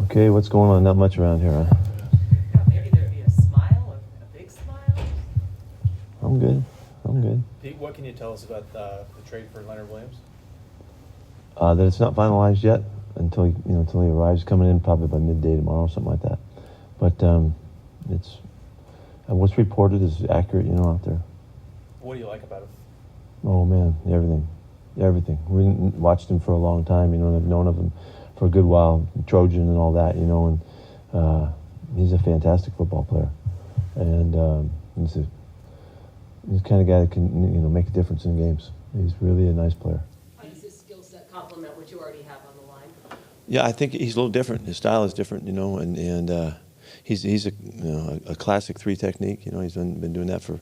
Okay, what's going on? Not much around here, huh? Maybe there'd be a smile, a big smile. I'm good. I'm good. Pete, what can you tell us about the trade for Leonard Williams? That it's not finalized yet until until he arrives, coming in probably by midday tomorrow, something like that. But it's what's reported is accurate, out there. What do you like about him? Oh man, everything. We watched him for a long time, and I've known of him for a good while, Trojan and all that, and he's a fantastic football player, and he's the kind of guy that can make a difference in games. He's really a nice player. How does his skill set complement what you already have on the line? Yeah, I think he's a little different. His style is different, and he's a classic three technique. He's been doing that for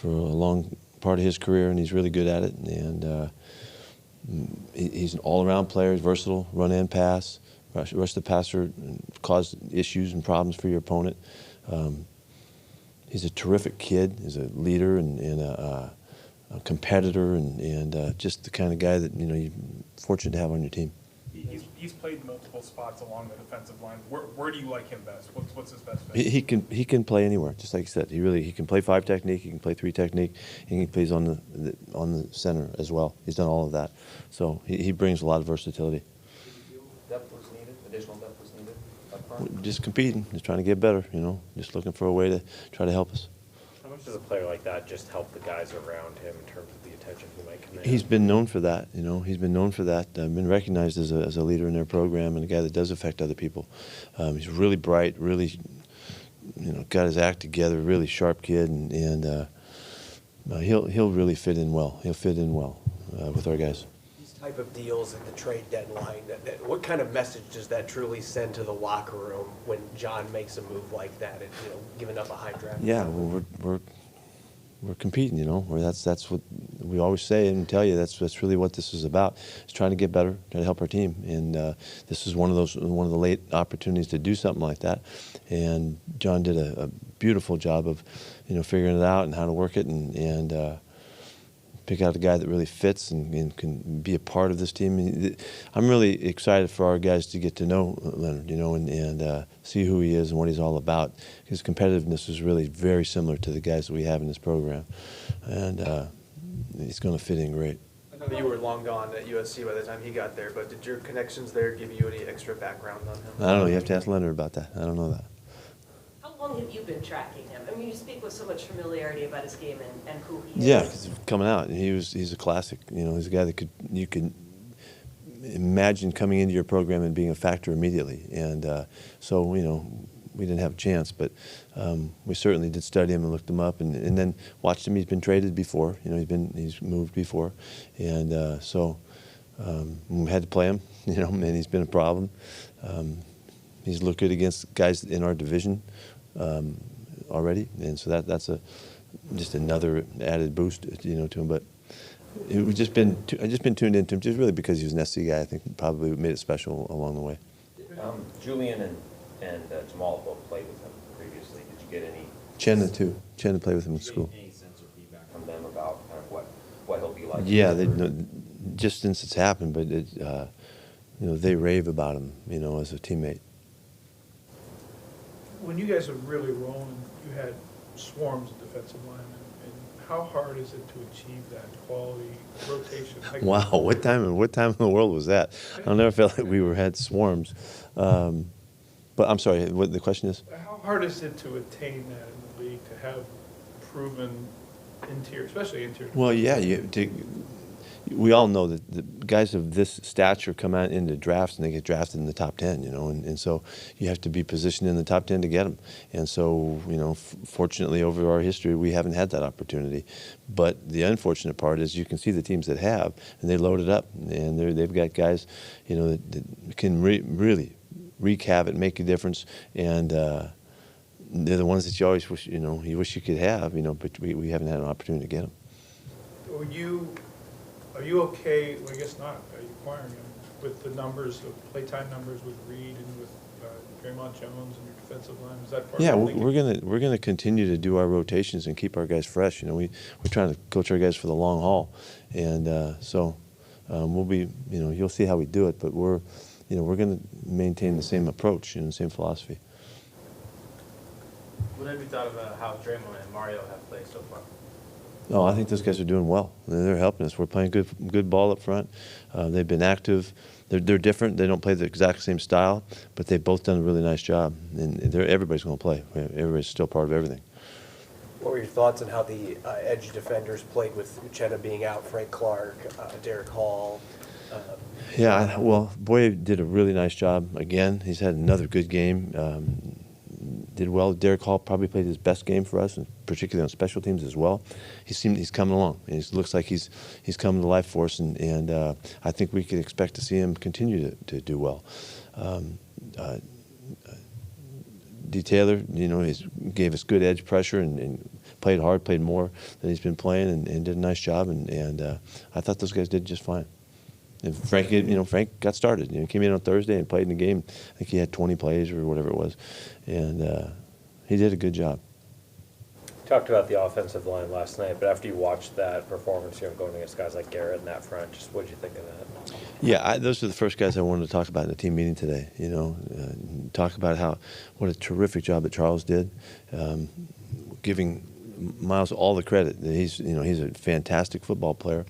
a long part of his career, and he's really good at it. And he's an all-around player. He's versatile, run and pass, rush the passer, and cause issues and problems for your opponent. He's a terrific kid. He's a leader and a competitor, and just the kind of guy that you're fortunate to have on your team. He's played multiple spots along the defensive line. Where do you like him best? What's his best fit? He can play anywhere, just like you said. He can play five technique. He can play three technique, and he plays on the center as well. He's done all of that, so he brings a lot of versatility. Did you feel depth was needed? Additional depth was needed up front? Just competing, just trying to get better. Just looking for a way to try to help us. How much does a player like that just help the guys around him in terms of the attention he might command? He's been known for that. He's been known for that. Been recognized as a leader in their program and a guy that does affect other people. He's really bright, really, got his act together. Really sharp kid, and he'll really fit in well. He'll fit in well with our guys. These type of deals at the trade deadline, what kind of message does that truly send to the locker room when John makes a move like that, and, giving up a high draft? Yeah, well, we're competing, that's what we always say and tell you. That's really what this is about. It's trying to get better, trying to help our team, and this is one of the late opportunities to do something like that. And John did a beautiful job of, figuring it out and how to work it, and pick out a guy that really fits and can be a part of this team. I'm really excited for our guys to get to know Leonard, and see who he is and what he's all about. His competitiveness is really very similar to the guys that we have in this program, and he's going to fit in great. I know that you were long gone at USC by the time he got there, but did your connections there give you any extra background on him? I don't know. You have to ask Leonard about that. I don't know that. How long have you been tracking him? I mean, you speak with so much familiarity about his game and who he is. Yeah, because coming out, he's a classic. He's a guy that you could imagine coming into your program and being a factor immediately. And so we didn't have a chance, but we certainly did study him and looked him up, and then watched him. He's been traded before. He's moved before, and so we had to play him. And he's been a problem. He's looked good against guys in our division already, and so that's just another added boost, to him. But I've just been tuned into him just really because he was an SC guy. I think probably made it special along the way. Julian and Jamal both played with him previously. Did you get any? Chen too. Chen played with him in school. Any sense or feedback from them about kind of what he'll be like? Yeah, just since it's happened, but they rave about him, as a teammate. When you guys were really rolling, you had swarms of defensive linemen. And how hard is it to achieve that quality rotation? Wow, what time in the world was that? I never felt like we had swarms. But I'm sorry, what the question is? How hard is it to attain that in the league, to have proven interior, especially interior? Well, yeah, we all know that the guys of this stature come out into drafts and they get drafted in the top 10, and so you have to be positioned in the top 10 to get them. And so, fortunately over our history, we haven't had that opportunity. But the unfortunate part is you can see the teams that have, and they load it up, and they've got guys, that can really wreak havoc, make a difference, and they're the ones that you always wish, you wish you could have, but we haven't had an opportunity to get them. Are you okay, well, I guess not, acquiring him, with the numbers, of playtime numbers with Reed and with Draymond Jones and your defensive line? Is that part Yeah, of the we're gonna continue to do our rotations and keep our guys fresh. We're trying to coach our guys for the long haul, and so we'll be, you'll see how we do it, but we're we're going to maintain the same approach and the same philosophy. What have you thought about how Draymond and Mario have played so far? No, I think those guys are doing well. They're helping us. We're playing good ball up front. They've been active. They're different. They don't play the exact same style, but they've both done a really nice job. And everybody's going to play. Everybody's still part of everything. What were your thoughts on how the edge defenders played with Uchenna being out, Frank Clark, Derek Hall? Yeah, well, Boye did a really nice job again. He's had another good game. Did well. Derek Hall probably played his best game for us, and particularly on special teams as well. He's coming along. It looks like he's coming to life for us, and I think we could expect to see him continue to do well. D. Taylor, he gave us good edge pressure and played hard, played more than he's been playing, and did a nice job. And I thought those guys did just fine. And Frank, Frank got started. Came in on Thursday and played in the game. I think he had 20 plays or whatever it was, and he did a good job. Talked about the offensive line last night, but after you watched that performance, going against guys like Garrett in that front, just what did you think of that? Yeah, those are the first guys I wanted to talk about in the team meeting today. Talk about what a terrific job that Charles did, giving Miles all the credit. He's a fantastic football player,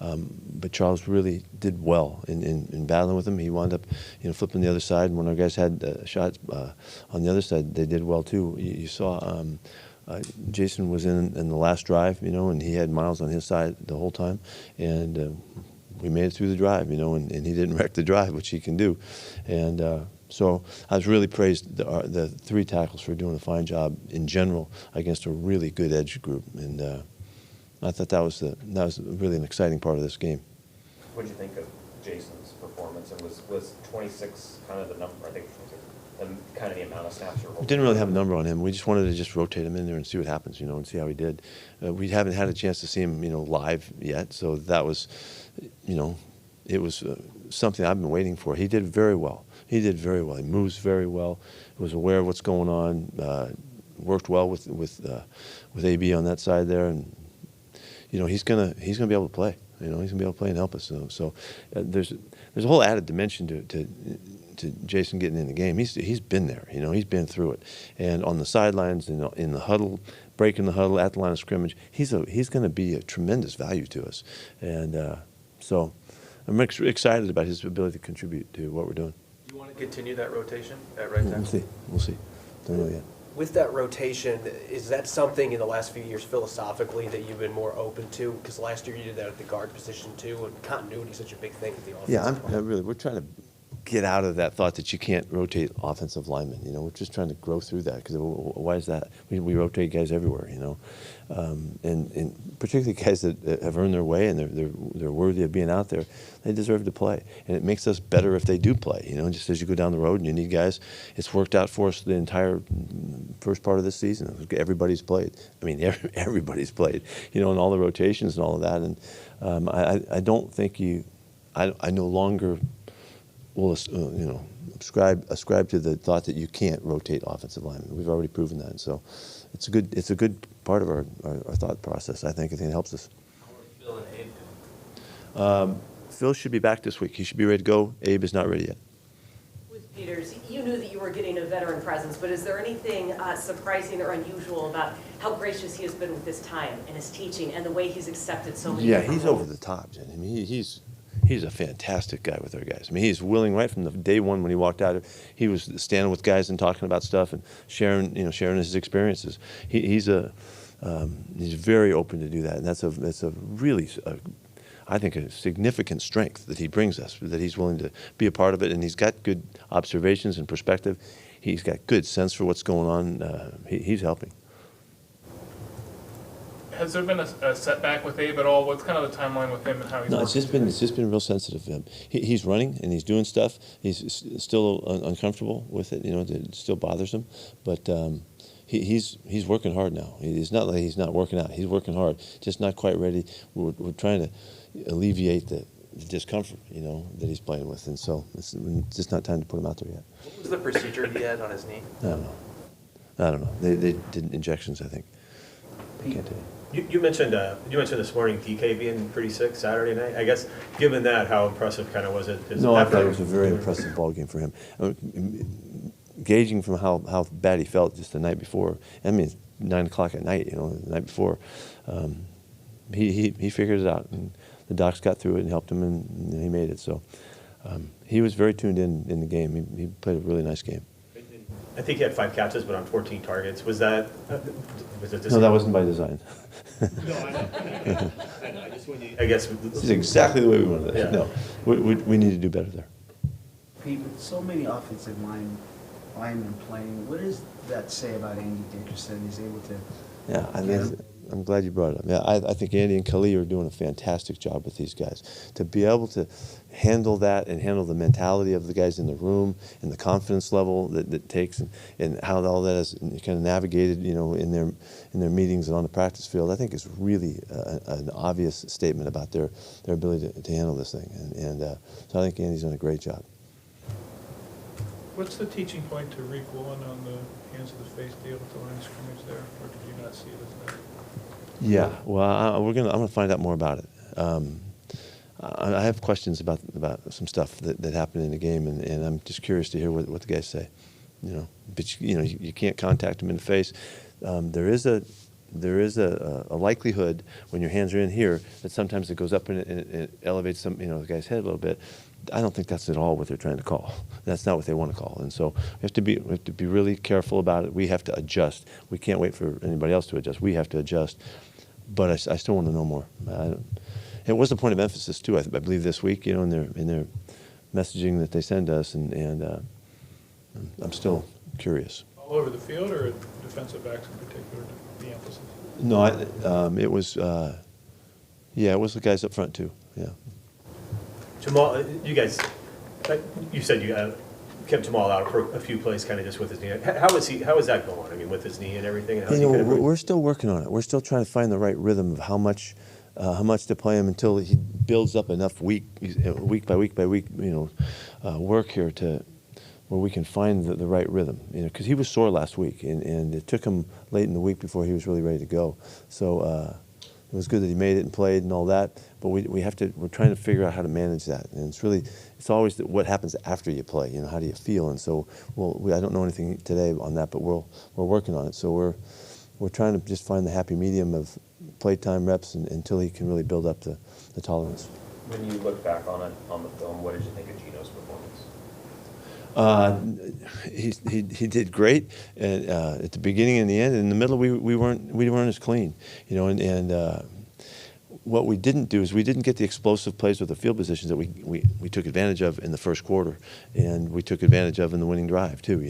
but Charles really did well in battling with him. He wound up flipping the other side. When our guys had shots on the other side, they did well too. You saw. Jason was in the last drive, and he had Miles on his side the whole time, and we made it through the drive, and he didn't wreck the drive, which he can do, and so I was really praised the three tackles for doing a fine job in general against a really good edge group, and I thought that was really an exciting part of this game. What did you think of Jason's performance? And was 26 kind of the number? I think kind of the amount of snaps you're We didn't really have a number on him. We just wanted to just rotate him in there and see what happens, and see how he did. We haven't had a chance to see him, live yet, so that was, it was something I've been waiting for. He did very well. He moves very well. Was aware of what's going on. Worked well with AB on that side there, and he's gonna be able to play. He's gonna be able to play and help us. So there's a whole added dimension to Jason getting in the game. He's been there. He's been through it, and on the sidelines, in the huddle, breaking the huddle at the line of scrimmage, he's going to be a tremendous value to us, and so I'm excited about his ability to contribute to what we're doing. Do you want to continue that rotation at right tackle? We'll see. Don't know yet. With that rotation, is that something in the last few years philosophically that you've been more open to? Because last year you did that at the guard position too, and continuity is such a big thing with the offense. Yeah, we're trying to get out of that thought that you can't rotate offensive linemen. We're just trying to grow through that, because why is that? We rotate guys everywhere, and particularly guys that have earned their way and they're worthy of being out there. They deserve to play, and it makes us better if they do play. Just as you go down the road and you need guys. It's worked out for us the entire first part of this season. Everybody's played. I mean, everybody's played. And all the rotations and all of that. And I don't think I no longer will ascribe to the thought that you can't rotate offensive linemen. We've already proven that, so it's a good part of our thought process. I think it helps us. How are Phil and Abe doing? Phil should be back this week. He should be ready to go. Abe is not ready yet. With Peters, you knew that you were getting a veteran presence, but is there anything surprising or unusual about how gracious he has been with his time and his teaching and the way he's accepted so many? Yeah, he's over the top, Jen. I mean, he's a fantastic guy with our guys. I mean, he's willing right from the day one when he walked out. He was standing with guys and talking about stuff and sharing his experiences. He's very open to do that, and that's a really, I think, a significant strength that he brings us. That he's willing to be a part of it, and he's got good observations and perspective. He's got good sense for what's going on. He's helping. Has there been a setback with Abe at all? What's kind of the timeline with him and how he's No, working? it's just been real sensitive to him. He's running and he's doing stuff. He's still uncomfortable with it. It still bothers him. But he's working hard now. It's not like he's not working out. He's working hard, just not quite ready. We're trying to alleviate the discomfort, that he's playing with, and so it's just not time to put him out there yet. What was the procedure he had on his knee? I don't know. They did injections, I think. I can't tell you. You mentioned this morning DK being pretty sick Saturday night. I guess, given that, how impressive kind of was it? No, I thought it was a very impressive ball game for him. Gauging from how bad he felt just the night before, I mean, 9 o'clock at night, the night before, he figured it out, and the docs got through it and helped him, and he made it. So he was very tuned in the game. He played a really nice game. I think he had 5 catches, but on 14 targets. Was that? No, that wasn't by design. No, I know. I just when you. I guess this is exactly the way we wanted it. Yeah. No, we need to do better there. Pete, with so many offensive linemen playing, what does that say about Andy Dickerson? He's able to. Yeah, I'm glad you brought it up. Yeah, I think Andy and Khalil are doing a fantastic job with these guys. To be able to handle that and handle the mentality of the guys in the room and the confidence level that it takes, and how all that is kind of navigated, in their meetings and on the practice field, I think is really an obvious statement about their ability to handle this thing. And so I think Andy's done a great job. What's the teaching point to Reek Woolen on the hands of the face deal with the line of scrimmage there, or did you not see it as that? Yeah, well, I'm gonna find out more about it. I have questions about some stuff that happened in the game, and I'm just curious to hear what the guys say. But you can't contact them in the face. There is a likelihood when your hands are in here that sometimes it goes up and it elevates the guy's head a little bit. I don't think that's at all what they're trying to call. That's not what they want to call. And so we have to be really careful about it. We have to adjust. We can't wait for anybody else to adjust. We have to adjust. But I still want to know more. It was a point of emphasis too. I believe this week, in their messaging that they send us, and I'm still curious. All over the field, or defensive backs in particular, the emphasis? No, it was. It was the guys up front too. Yeah. Jamal, you guys, you said you kept Jamal out for a few plays, kind of just with his knee. How is that going? I mean, with his knee and everything. And we're still working on it. We're still trying to find the right rhythm of how much to play him until he builds up enough week by week, work here to where we can find the right rhythm. Because he was sore last week, and it took him late in the week before he was really ready to go. So. It was good that he made it and played and all that, but we're trying to figure out how to manage that. And it's always what happens after you play, how do you feel? And so I don't know anything today on that, but we're working on it. So we're trying to just find the happy medium of playtime reps until he can really build up the tolerance. When you look back on it, on the film, what did you think of Gino's performance? He did great at the beginning and the end. In the middle, we weren't as clean, and what we didn't do is we didn't get the explosive plays with the field positions that we took advantage of in the first quarter, and we took advantage of in the winning drive too,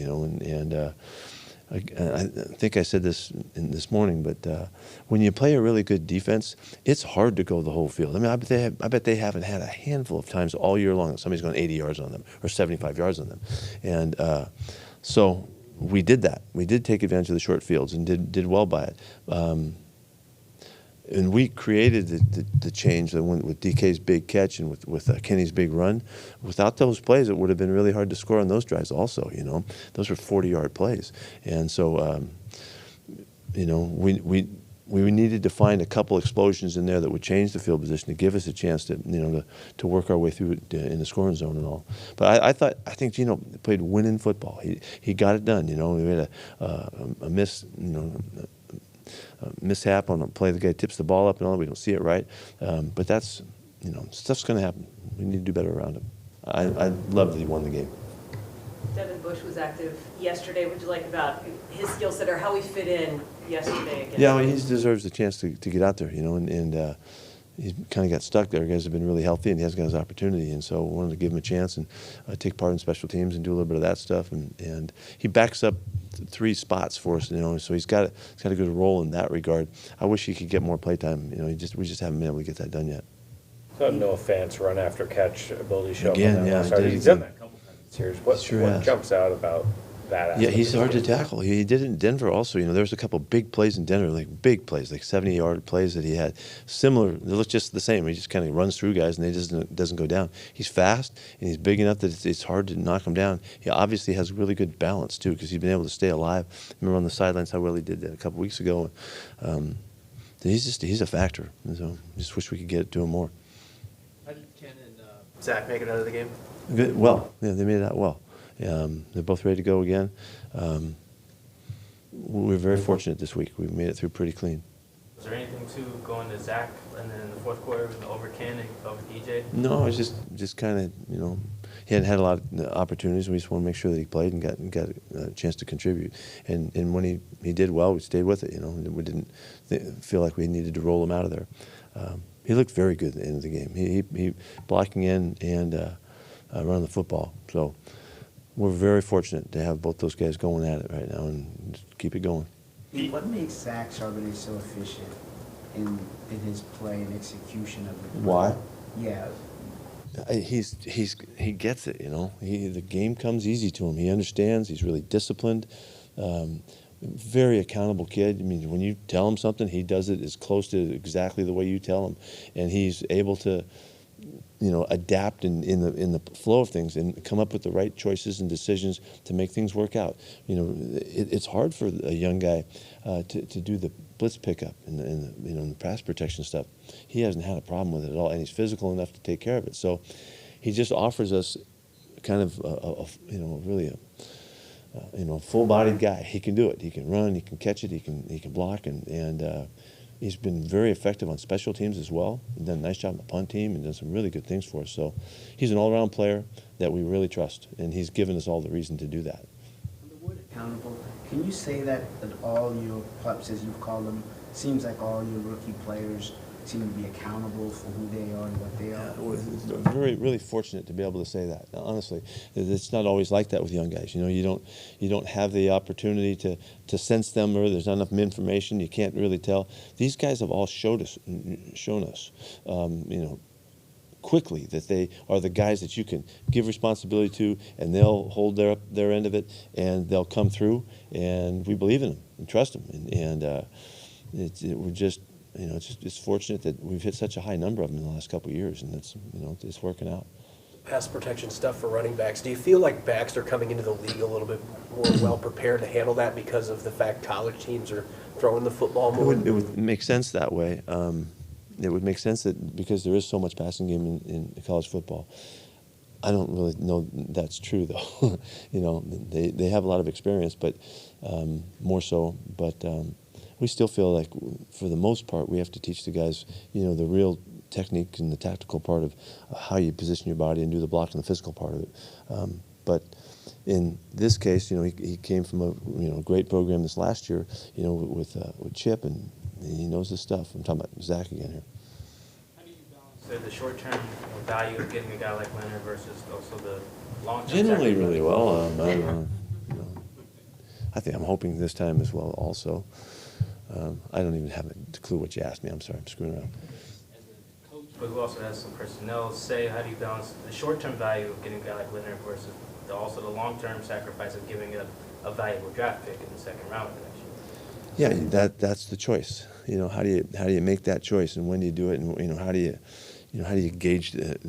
I think I said this this morning, but when you play a really good defense, it's hard to go the whole field. I mean, I bet they haven't had a handful of times all year long that somebody's gone 80 yards on them or 75 yards on them. And so we did that. We did take advantage of the short fields and did well by it. And we created the change that went with DK's big catch and with Kenny's big run. Without those plays, it would have been really hard to score on those drives also, Those were 40-yard plays. And so, we needed to find a couple explosions in there that would change the field position to give us a chance to work our way through in the scoring zone and all. But I think Gino played winning football. He got it done, We had a miss, mishap on a play. The guy tips the ball up and all. We don't see it right, but that's stuff's going to happen. We need to do better around him. I love that he won the game. Devin Bush was active yesterday. What did you like about his skill set or how he fit in yesterday? Yeah, he deserves the chance to get out there, and he kind of got stuck there. Guys have been really healthy, and he hasn't got his opportunity, and so I wanted to give him a chance and take part in special teams and do a little bit of that stuff. And he backs up 3 spots for us, so he's got a good role in that regard. I wish he could get more playtime. We just haven't been able to get that done yet. So no offense, run after catch ability show. Again, he's done that a couple times this year. What has. Jumps out about that? Yeah, he's hard to tackle. He did it in Denver also. There was a couple big plays in Denver, like big plays, like 70-yard plays that he had. Similar, they look just the same. He just kind of runs through guys and he doesn't go down. He's fast and he's big enough that it's hard to knock him down. He obviously has really good balance too because he's been able to stay alive. I remember on the sidelines how well he did that a couple weeks ago. he's a factor. And so just wish we could get to him more. How did Ken and Zach make it out of the game? Good, well, yeah, they made it out well. They're both ready to go again. We were very fortunate this week. We made it through pretty clean. Was there anything to going to Zach and then in the fourth quarter over Ken and over DJ? No, it was just kind of, he hadn't had a lot of opportunities. We just want to make sure that he played and got a chance to contribute. And when he did well, we stayed with it. We didn't feel like we needed to roll him out of there. He looked very good at the end of the game. He blocking in and running the football. So we're very fortunate to have both those guys going at it right now and just keep it going. What makes Zach Charbonnet so efficient in his play and execution of it? Why? Yeah. He gets it, the game comes easy to him. He understands. He's really disciplined. Very accountable kid. I mean, when you tell him something, he does it as close to exactly the way you tell him, and he's able to, adapt in the flow of things and come up with the right choices and decisions to make things work out. It's hard for a young guy to do the blitz pickup and the pass protection stuff. He hasn't had a problem with it at all, and he's physical enough to take care of it. So he just offers us kind of really a full-bodied guy. He can do it. He can run. He can catch it. He can block, and he's been very effective on special teams as well. He's done a nice job on the punt team and done some really good things for us. So he's an all-around player that we really trust, and he's given us all the reason to do that. The word accountable, can you say that all your pups, as you've called them, seems like all your rookie players seem to be accountable for who they are and what they are? We're really fortunate to be able to say that. Now, honestly, it's not always like that with young guys. You don't have the opportunity to sense them, or there's not enough information. You can't really tell. These guys have all shown us, quickly that they are the guys that you can give responsibility to, and they'll hold their end of it, and they'll come through, and we believe in them and trust them, and we're just. It's fortunate that we've hit such a high number of them in the last couple of years, and it's working out. Pass protection stuff for running backs. Do you feel like backs are coming into the league a little bit more well prepared to handle that because of the fact college teams are throwing the football more? It would make sense that way. It would make sense that because there is so much passing game in college football. I don't really know that's true though. They have a lot of experience, but more so. But we still feel like, for the most part, we have to teach the guys, the real technique and the tactical part of how you position your body and do the block and the physical part of it. But in this case, he came from a great program this last year, with Chip, and he knows his stuff. I'm talking about Zach again here. How do you balance the short-term value of getting a guy like Leonard versus also the long-term? Generally, really well. I think I'm hoping this time as well. Also. I don't even have a clue what you asked me. I'm sorry, I'm screwing around. As a coach, but who also has some personnel, how do you balance the short-term value of getting a guy like Leonard versus also the long-term sacrifice of giving a valuable draft pick in the second round of the next year? Yeah, that's the choice. How do you make that choice, and when do you do it, and how do you gauge the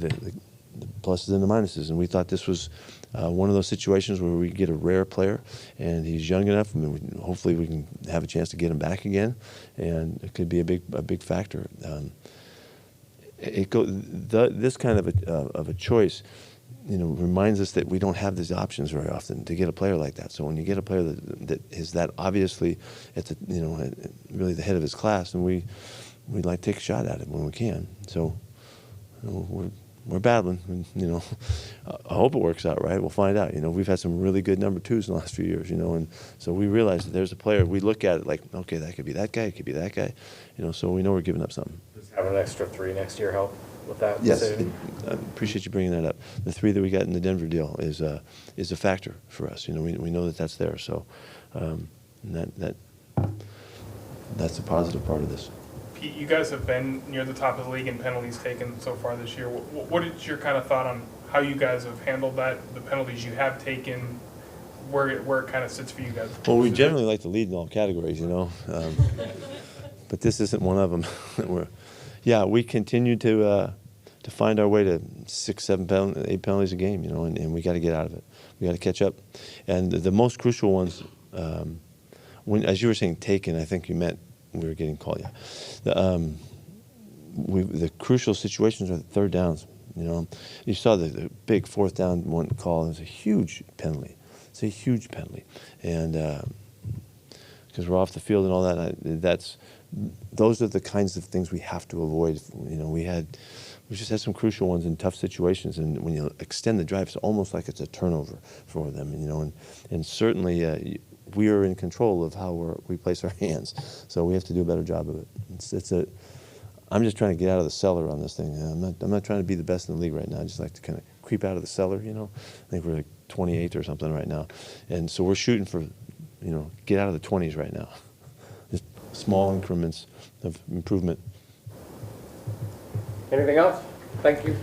pluses and the minuses? And we thought this was one of those situations where we get a rare player, and he's young enough. Hopefully we can have a chance to get him back again, and it could be a big factor. This kind of a choice, reminds us that we don't have these options very often to get a player like that. So when you get a player that is that obviously at the really the head of his class, and we'd like to take a shot at it when we can. So we're battling, I hope it works out right. We'll find out. We've had some really good number twos in the last few years, and so we realize that there's a player. We look at it like, okay, that could be that guy, it could be that guy, so we know we're giving up something. Does having an extra 3 next year help with that Yes, decision? I appreciate you bringing that up. The 3 that we got in the Denver deal is a factor for us. We know that's there. So that's a positive part of this. Pete, you guys have been near the top of the league in penalties taken so far this year. What is your kind of thought on how you guys have handled that, the penalties you have taken, where it kind of sits for you guys? Well, we generally like to lead in all categories, but this isn't one of them. We continue to find our way to 6, 7, 8 penalties a game, and we got to get out of it. We got to catch up. And the most crucial ones, as you were saying taken, I think you meant we were getting called. Yeah, the crucial situations are the third downs. You know, you saw the big fourth down one call. It was a huge penalty. It's a huge penalty, and because we're off the field and all that. Those are the kinds of things we have to avoid. You know, we just had some crucial ones in tough situations, and when you extend the drive, it's almost like it's a turnover for them. You know, and certainly we are in control of how we place our hands, so we have to do a better job of it. I'm just trying to get out of the cellar on this thing. I'm not trying to be the best in the league right now. I just like to kind of creep out of the cellar. You know, I think we're like 28th or something right now, and so we're shooting for, you know, get out of the 20s right now. Just small increments of improvement. Anything else? Thank you.